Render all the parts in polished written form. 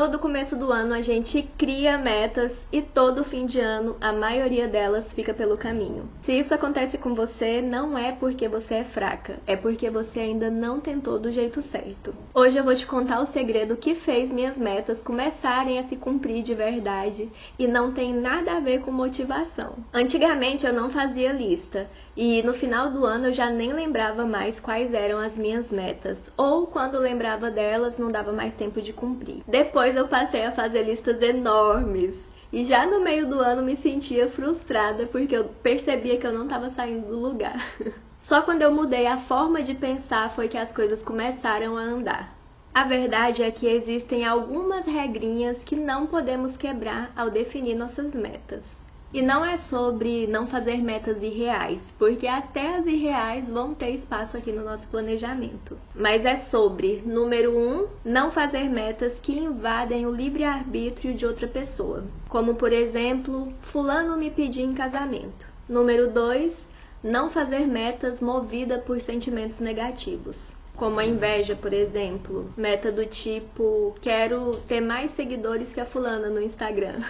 Todo começo do ano a gente cria metas e todo fim de ano a maioria delas fica pelo caminho. Se isso acontece com você, não é porque você é fraca, é porque você ainda não tentou do jeito certo. Hoje eu vou te contar o segredo que fez minhas metas começarem a se cumprir de verdade e não tem nada a ver com motivação. Antigamente eu não fazia lista e no final do ano eu já nem lembrava mais quais eram as minhas metas, ou quando lembrava delas não dava mais tempo de cumprir. Depois eu passei a fazer listas enormes e já no meio do ano me sentia frustrada porque eu percebia que eu não estava saindo do lugar. Só quando eu mudei a forma de pensar foi que as coisas começaram a andar. A verdade é que existem algumas regrinhas que não podemos quebrar ao definir nossas metas. E não é sobre não fazer metas irreais, porque até as irreais vão ter espaço aqui no nosso planejamento. Mas é sobre, número 1, não fazer metas que invadem o livre-arbítrio de outra pessoa. Como, por exemplo, fulano me pediu em casamento. Número 2, não fazer metas movida por sentimentos negativos. Como a inveja, por exemplo. Meta do tipo, quero ter mais seguidores que a fulana no Instagram.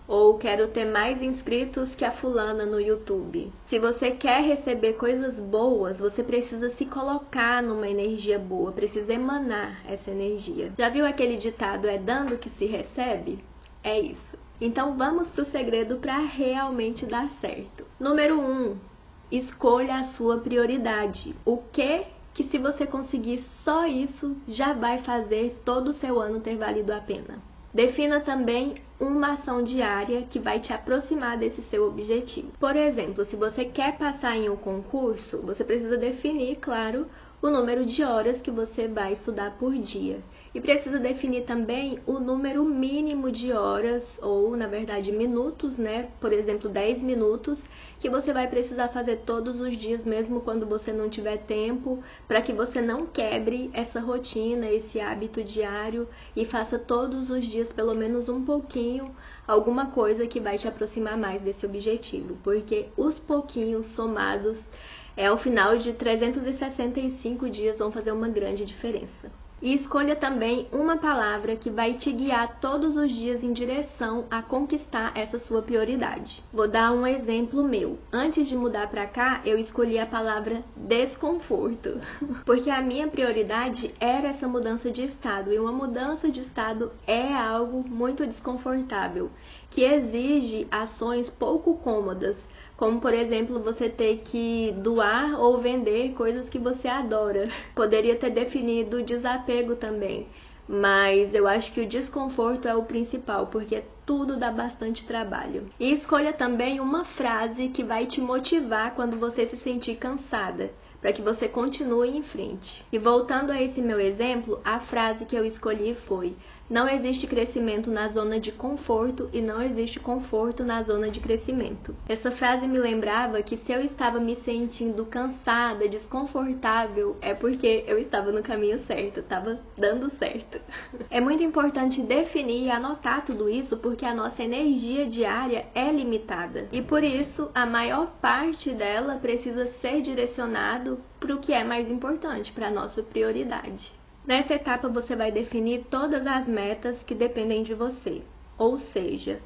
Ou quero ter mais inscritos que a fulana no YouTube. Se você quer receber coisas boas, você precisa se colocar numa energia boa, precisa emanar essa energia. Já viu aquele ditado, é dando que se recebe? É isso. Então vamos pro segredo para realmente dar certo. Número 1, escolha a sua prioridade. O que se você conseguir só isso, já vai fazer todo o seu ano ter valido a pena. Defina também uma ação diária que vai te aproximar desse seu objetivo. Por exemplo, se você quer passar em um concurso, você precisa definir, claro, o número de horas que você vai estudar por dia. E precisa definir também o número mínimo de horas, ou na verdade minutos, né? Por exemplo, 10 minutos, que você vai precisar fazer todos os dias, mesmo quando você não tiver tempo, para que você não quebre essa rotina, esse hábito diário e faça todos os dias pelo menos um pouquinho, alguma coisa que vai te aproximar mais desse objetivo. Porque os pouquinhos somados, ao final de 365 dias, vão fazer uma grande diferença. E escolha também uma palavra que vai te guiar todos os dias em direção a conquistar essa sua prioridade. Vou dar um exemplo meu. Antes de mudar pra cá, eu escolhi a palavra desconforto, porque a minha prioridade era essa mudança de estado, e uma mudança de estado é algo muito desconfortável, que exige ações pouco cômodas, como por exemplo você ter que doar ou vender coisas que você adora. Poderia ter definido desapego também, mas eu acho que o desconforto é o principal, porque tudo dá bastante trabalho. E escolha também uma frase que vai te motivar quando você se sentir cansada, para que você continue em frente. E voltando a esse meu exemplo, a frase que eu escolhi foi: não existe crescimento na zona de conforto e não existe conforto na zona de crescimento. Essa frase me lembrava que se eu estava me sentindo cansada, desconfortável, é porque eu estava no caminho certo, estava dando certo. É muito importante definir e anotar tudo isso, porque a nossa energia diária é limitada. E por isso, a maior parte dela precisa ser direcionado para o que é mais importante, para a nossa prioridade. Nessa etapa você vai definir todas as metas que dependem de você, ou seja,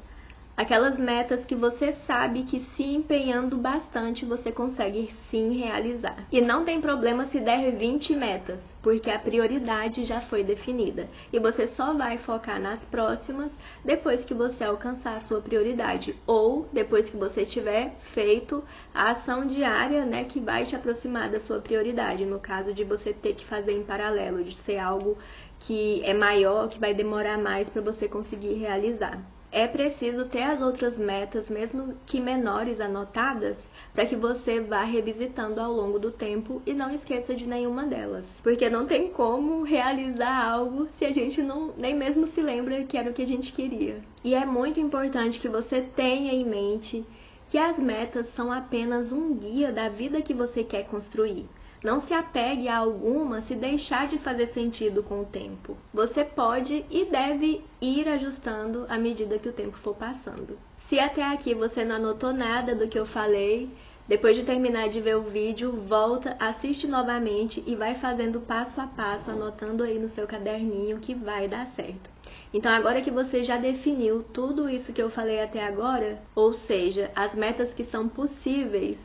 aquelas metas que você sabe que se empenhando bastante você consegue sim realizar. E não tem problema se der 20 metas, porque a prioridade já foi definida. E você só vai focar nas próximas depois que você alcançar a sua prioridade. Ou depois que você tiver feito a ação diária, né, que vai te aproximar da sua prioridade. No caso de você ter que fazer em paralelo, de ser algo que é maior, que vai demorar mais para você conseguir realizar. É preciso ter as outras metas, mesmo que menores, anotadas, para que você vá revisitando ao longo do tempo e não esqueça de nenhuma delas. Porque não tem como realizar algo se a gente nem mesmo se lembra que era o que a gente queria. E é muito importante que você tenha em mente que as metas são apenas um guia da vida que você quer construir. Não se apegue a alguma se deixar de fazer sentido com o tempo. Você pode e deve ir ajustando à medida que o tempo for passando. Se até aqui você não anotou nada do que eu falei, depois de terminar de ver o vídeo, volta, assiste novamente e vai fazendo passo a passo, anotando aí no seu caderninho que vai dar certo. Então agora que você já definiu tudo isso que eu falei até agora, ou seja, as metas que são possíveis,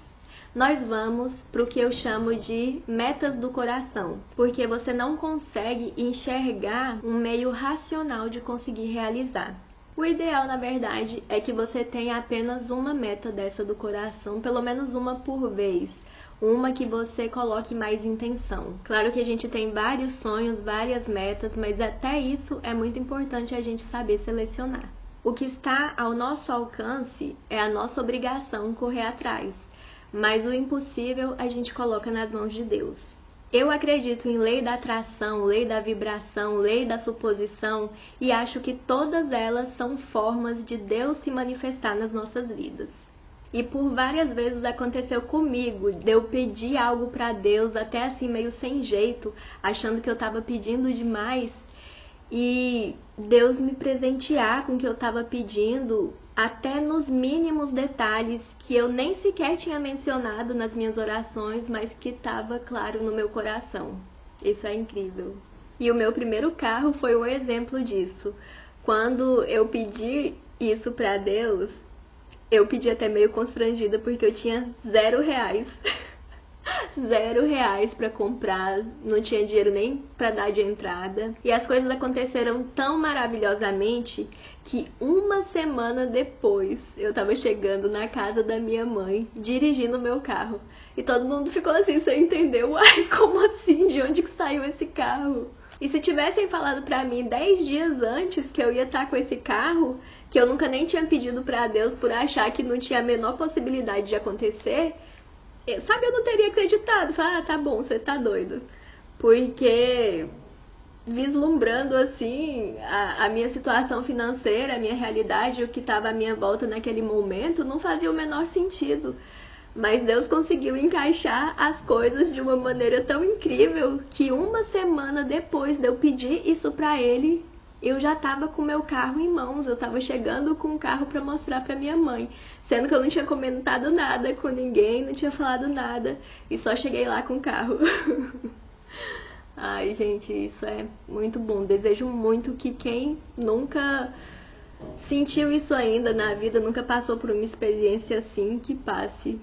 nós vamos para o que eu chamo de metas do coração, porque você não consegue enxergar um meio racional de conseguir realizar. O ideal, na verdade, é que você tenha apenas uma meta dessa do coração, pelo menos uma por vez. Uma que você coloque mais intenção. Claro que a gente tem vários sonhos, várias metas, mas até isso é muito importante a gente saber selecionar. O que está ao nosso alcance é a nossa obrigação correr atrás, mas o impossível a gente coloca nas mãos de Deus. Eu acredito em lei da atração, lei da vibração, lei da suposição e acho que todas elas são formas de Deus se manifestar nas nossas vidas. E por várias vezes aconteceu comigo, de eu pedir algo para Deus, até assim meio sem jeito, achando que eu estava pedindo demais, e Deus me presentear com o que eu estava pedindo, até nos mínimos detalhes que eu nem sequer tinha mencionado nas minhas orações, mas que estava claro no meu coração. Isso é incrível. E o meu primeiro carro foi um exemplo disso. Quando eu pedi isso para Deus, eu pedi até meio constrangida porque eu tinha R$0. R$0 para comprar, não tinha dinheiro nem para dar de entrada. E as coisas aconteceram tão maravilhosamente que uma semana depois eu tava chegando na casa da minha mãe, dirigindo o meu carro. E todo mundo ficou assim, sem entender. Uai, como assim? De onde que saiu esse carro? E se tivessem falado pra mim 10 dias antes que eu ia estar com esse carro, que eu nunca nem tinha pedido pra Deus por achar que não tinha a menor possibilidade de acontecer, sabe, eu não teria acreditado. Falar, tá bom, você tá doido. Porque vislumbrando assim a minha situação financeira, a minha realidade, o que estava à minha volta naquele momento, não fazia o menor sentido. Mas Deus conseguiu encaixar as coisas de uma maneira tão incrível que uma semana depois de eu pedir isso pra Ele, eu já estava com o meu carro em mãos. Eu estava chegando com o carro para mostrar para minha mãe, sendo que eu não tinha comentado nada com ninguém, não tinha falado nada, e só cheguei lá com o carro. Ai, gente, isso é muito bom. Desejo muito que quem nunca sentiu isso ainda na vida, nunca passou por uma experiência assim, que passe.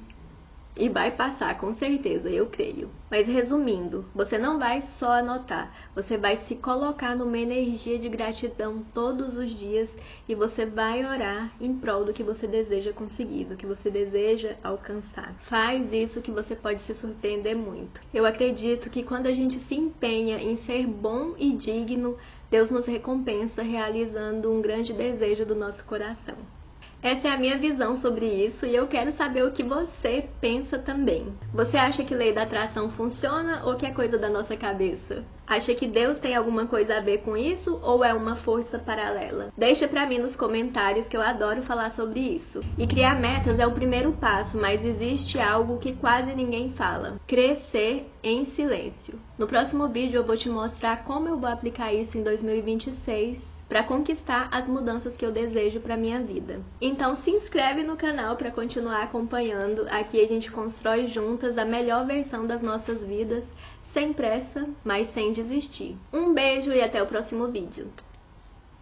E vai passar, com certeza, eu creio. Mas resumindo, você não vai só anotar, você vai se colocar numa energia de gratidão todos os dias e você vai orar em prol do que você deseja conseguir, do que você deseja alcançar. Faz isso que você pode se surpreender muito. Eu acredito que quando a gente se empenha em ser bom e digno, Deus nos recompensa realizando um grande desejo do nosso coração. Essa é a minha visão sobre isso e eu quero saber o que você pensa também. Você acha que lei da atração funciona ou que é coisa da nossa cabeça? Acha que Deus tem alguma coisa a ver com isso ou é uma força paralela? Deixa pra mim nos comentários que eu adoro falar sobre isso. E criar metas é o primeiro passo, mas existe algo que quase ninguém fala: crescer em silêncio. No próximo vídeo eu vou te mostrar como eu vou aplicar isso em 2026. Para conquistar as mudanças que eu desejo para minha vida. Então se inscreve no canal para continuar acompanhando. Aqui a gente constrói juntas a melhor versão das nossas vidas, sem pressa, mas sem desistir. Um beijo e até o próximo vídeo.